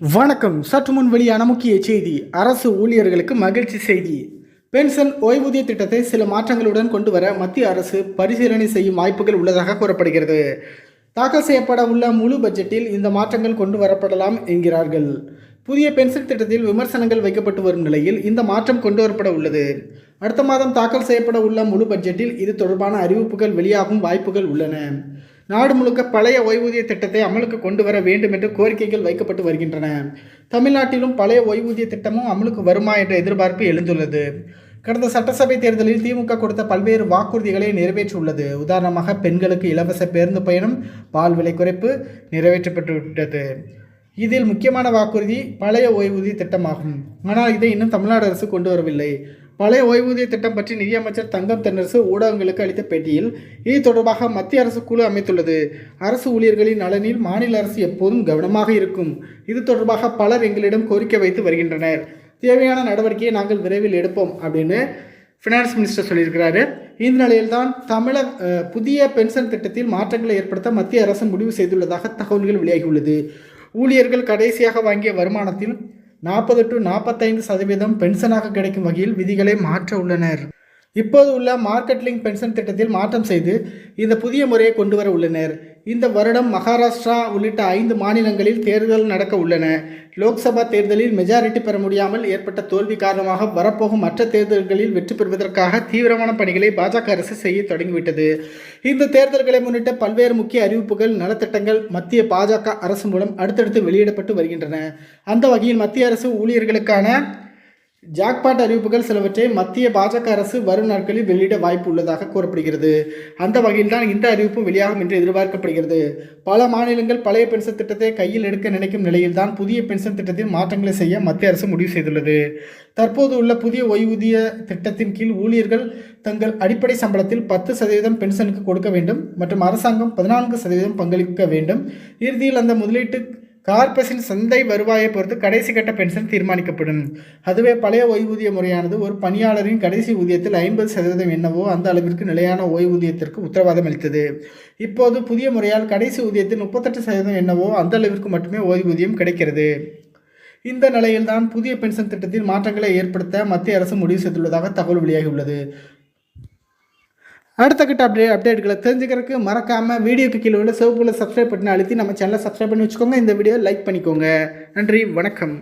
வணக்கம். சற்று முன் வெளியான முக்கிய செய்தி. அரசு ஊழியர்களுக்கு மகிழ்ச்சி செய்தி. பென்ஷன் ஓய்வூதிய திட்டத்தை சில மாற்றங்களுடன் கொண்டு வர மத்திய அரசு பரிசீலனை செய்யும் வாய்ப்புகள் உள்ளதாக கூறப்படுகிறது. தாக்கல் செய்யப்பட உள்ள முழு பட்ஜெட்டில் இந்த மாற்றங்கள் கொண்டு வரப்படலாம் என்கிறார்கள். புதிய பென்ஷன் திட்டத்தில் விமர்சனங்கள் வைக்கப்பட்டு வரும் நிலையில் இந்த மாற்றம் கொண்டு வரப்பட உள்ளது. அடுத்த மாதம் தாக்கல் செய்யப்பட உள்ள முழு பட்ஜெட்டில் இது தொடர்பான அறிவிப்புகள் வெளியாகும் வாய்ப்புகள் உள்ளன. நாடு முழுக்க பழைய ஓய்வூதிய திட்டத்தை அமலுக்கு கொண்டு வர வேண்டும் என்று கோரிக்கைகள் வைக்கப்பட்டு வருகின்றன. தமிழ்நாட்டிலும் பழைய ஓய்வூதிய திட்டமும் அமலுக்கு வருமா என்ற எதிர்பார்ப்பு எழுந்துள்ளது. கடந்த சட்டசபை தேர்தலில் திமுக கொடுத்த பல்வேறு வாக்குறுதிகளை நிறைவேற்றியுள்ளது. உதாரணமாக பெண்களுக்கு இலவச பேருந்து பயணம், பால் விலை குறைப்பு நிறைவேற்றப்பட்டுவிட்டது. இதில் முக்கியமான வாக்குறுதி பழைய ஓய்வூதிய திட்டமாகும். ஆனால் இதை இன்னும் தமிழ்நாடு அரசு கொண்டு வரவில்லை. பழைய ஓய்வூதிய திட்டம் பற்றி நிதியமைச்சர் தங்கம் தென்னரசு ஊடகங்களுக்கு அளித்த பேட்டியில் இது தொடர்பாக மத்திய அரசு குழு அமைத்துள்ளது. அரசு ஊழியர்களின் நலனில் மாநில அரசு எப்போதும் கவனமாக இருக்கும். இது தொடர்பாக பலர் எங்களிடம் கோரிக்கை வைத்து வருகின்றனர். தேவையான நடவடிக்கையை நாங்கள் விரைவில் எடுப்போம் அப்படின்னு ஃபினான்ஸ் மினிஸ்டர் சொல்லியிருக்கிறாரு. இந்த நிலையில்தான் புதிய பென்ஷன் திட்டத்தில் மாற்றங்களை ஏற்படுத்த மத்திய அரசு முடிவு செய்துள்ளதாக தகவல்கள் வெளியாகியுள்ளது. ஊழியர்கள் கடைசியாக வாங்கிய வருமானத்தில் 40 to 45% பென்ஷனாக கிடைக்கும் வகையில் விதிகளை மாற்ற உள்ளனர். இப்போது உள்ள மார்க்கெட் லிங்க் பென்ஷன் திட்டத்தில் மாற்றம் செய்து இந்த புதிய முறையை கொண்டு வர உள்ளனர். இந்த வருடம் மகாராஷ்டிரா உள்ளிட்ட 5 மாநிலங்களில் தேர்தல் நடக்க உள்ளன. லோக்சபா தேர்தலில் மெஜாரிட்டி பெற முடியாமல் ஏற்பட்ட தோல்வி காரணமாக வரப்போகும் மற்ற தேர்தல்களில் வெற்றி பெறுவதற்காக தீவிரமான பணிகளை பாஜக அரசு செய்ய தொடங்கிவிட்டது. இந்த தேர்தல்களை முன்னிட்டு பல்வேறு முக்கிய அறிவிப்புகள், நலத்திட்டங்கள் மத்திய பாஜக அரசு மூலம் அடுத்தடுத்து வெளியிடப்பட்டு வருகின்றன. அந்த வகையில் மத்திய அரசு ஊழியர்களுக்கான ஜாக்பாட் அறிவிப்புகள் சிலவற்றை மத்திய பாஜக அரசு வரும் நாட்களில் வெளியிட வாய்ப்பு உள்ளதாக கூறப்படுகிறது. அந்த வகையில் தான் இந்த அறிவிப்பும் வெளியாகும் என்று எதிர்பார்க்கப்படுகிறது. பல மாநிலங்கள் பழைய பென்ஷன் திட்டத்தை கையில் எடுக்க நினைக்கும் நிலையில்தான் புதிய பென்ஷன் திட்டத்தில் மாற்றங்களை செய்ய மத்திய அரசு முடிவு செய்துள்ளது. தற்போது உள்ள புதிய ஓய்வூதிய திட்டத்தின் கீழ் ஊழியர்கள் தங்கள் அடிப்படை சம்பளத்தில் 10% பென்ஷனுக்கு கொடுக்க வேண்டும் மற்றும் அரசாங்கம் 14% பங்களிக்க வேண்டும். இறுதியில் அந்த முதலீட்டு கார்ப்பரேஷன் சந்தை வருவாயை பொறுத்து கடைசி கட்ட பென்ஷன் தீர்மானிக்கப்படும். அதுவே பழைய ஓய்வூதிய முறையானது ஒரு பணியாளரின் கடைசி ஊதியத்தில் 50% என்னவோ அந்த அளவிற்கு நிலையான ஓய்வூதியத்திற்கு உத்தரவாதம் அளித்தது. இப்போது புதிய முறையால் கடைசி ஊதியத்தில் 38% என்னவோ அந்த அளவிற்கு மட்டுமே ஓய்வூதியம் கிடைக்கிறது. இந்த நிலையில்தான் புதிய பென்ஷன் திட்டத்தில் மாற்றங்களை ஏற்படுத்த மத்திய அரசு முடிவு செய்துள்ளதாக தகவல் வெளியாகியுள்ளது. அடுத்த கட்ட அப்டேட்களை தெரிஞ்சுக்கிறதுக்கு மறக்காமல் வீடியோக்கு கீழே உள்ள சிவப்புல சப்ஸ்கிரைப் பட்டனை அழுத்தி நம்ம சேனலை சப்ஸ்கிரைப் பண்ணி வச்சுக்கோங்க. இந்த வீடியோ லைக் பண்ணிக்கோங்க. நன்றி, வணக்கம்.